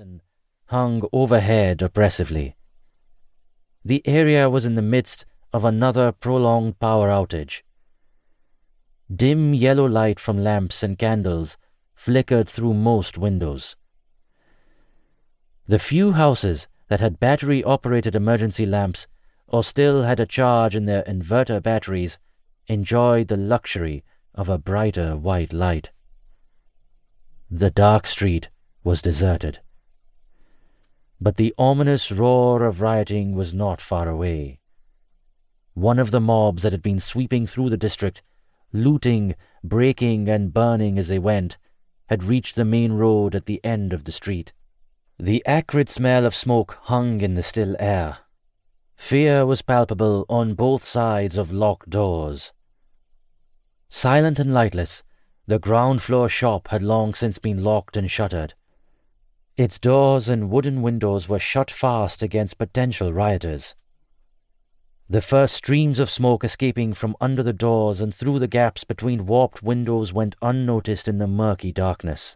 curtain hung overhead oppressively. The area was in the midst of another prolonged power outage. Dim yellow light from lamps and candles flickered through most windows. The few houses that had battery-operated emergency lamps or still had a charge in their inverter batteries enjoyed the luxury of a brighter white light. The dark street was deserted. But the ominous roar of rioting was not far away. One of the mobs that had been sweeping through the district, looting, breaking, and burning as they went, had reached the main road at the end of the street. The acrid smell of smoke hung in the still air. Fear was palpable on both sides of locked doors. Silent and lightless, the ground-floor shop had long since been locked and shuttered. Its doors and wooden windows were shut fast against potential rioters. The first streams of smoke escaping from under the doors and through the gaps between warped windows went unnoticed in the murky darkness.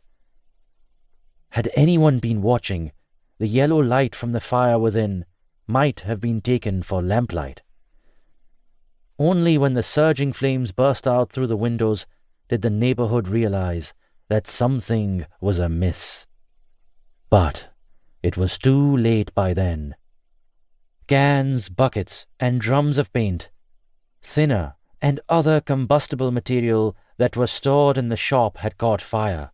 Had anyone been watching, the yellow light from the fire within might have been taken for lamplight. Only when the surging flames burst out through the windows did the neighborhood realize that something was amiss. But it was too late by then. Cans, buckets, and drums of paint, thinner and other combustible material that was stored in the shop had caught fire.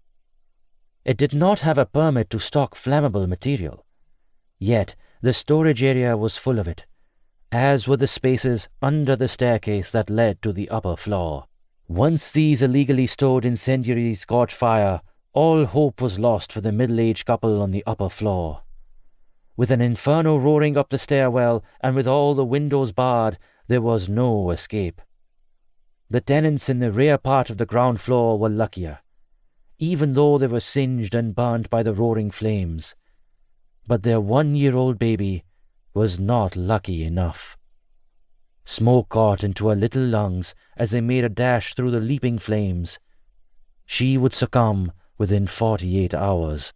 It did not have a permit to stock flammable material, yet the storage area was full of it, as were the spaces under the staircase that led to the upper floor. Once these illegally stored incendiaries caught fire, all hope was lost for the middle-aged couple on the upper floor. With an inferno roaring up the stairwell, and with all the windows barred, there was no escape. The tenants in the rear part of the ground floor were luckier, even though they were singed and burnt by the roaring flames. But their 1-year-old baby was not lucky enough. Smoke got into her little lungs as they made a dash through the leaping flames. She would succumb within 48 hours.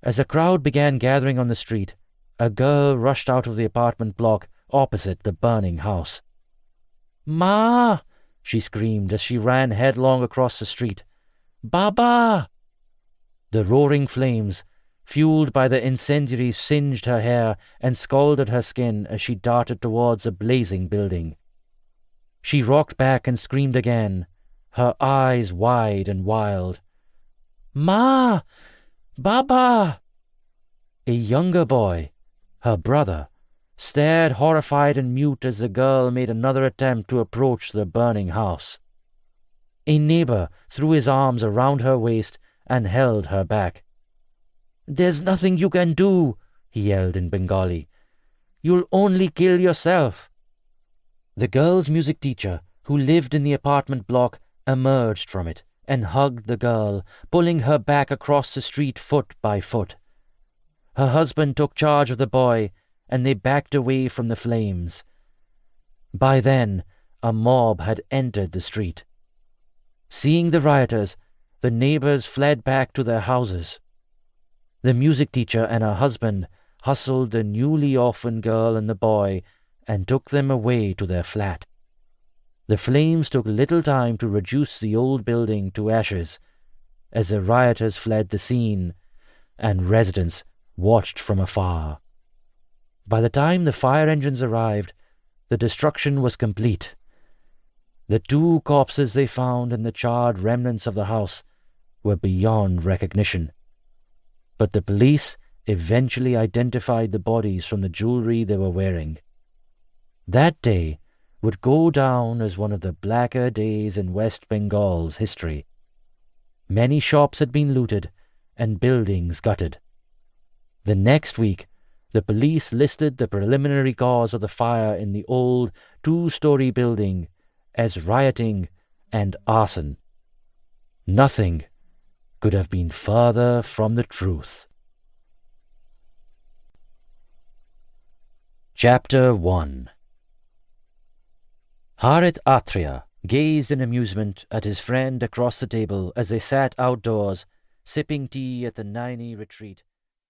As a crowd began gathering on the street, a girl rushed out of the apartment block opposite the burning house. "Ma!" she screamed as she ran headlong across the street. "Baba!" The roaring flames, fueled by the incendiaries, singed her hair and scalded her skin as she darted towards a blazing building. She rocked back and screamed again, her eyes wide and wild. "Ma! Baba!" A younger boy, her brother, stared horrified and mute as the girl made another attempt to approach the burning house. A neighbor threw his arms around her waist and held her back. "There's nothing you can do," he yelled in Bengali. "You'll only kill yourself." The girl's music teacher, who lived in the apartment block, emerged from it and hugged the girl, pulling her back across the street foot by foot. Her husband took charge of the boy, and they backed away from the flames. By then, a mob had entered the street. Seeing the rioters, the neighbors fled back to their houses. The music teacher and her husband hustled the newly orphaned girl and the boy and took them away to their flat. The flames took little time to reduce the old building to ashes as the rioters fled the scene and residents watched from afar. By the time the fire engines arrived, the destruction was complete. The 2 corpses they found in the charred remnants of the house were beyond recognition. But the police eventually identified the bodies from the jewelry they were wearing. That day would go down as one of the blacker days in West Bengal's history. Many shops had been looted and buildings gutted. The next week, the police listed the preliminary cause of the fire in the old 2-story building as rioting and arson. Nothing could have been further from the truth. Chapter 1. Harith Athreya gazed in amusement at his friend across the table as they sat outdoors, sipping tea at the Naini retreat.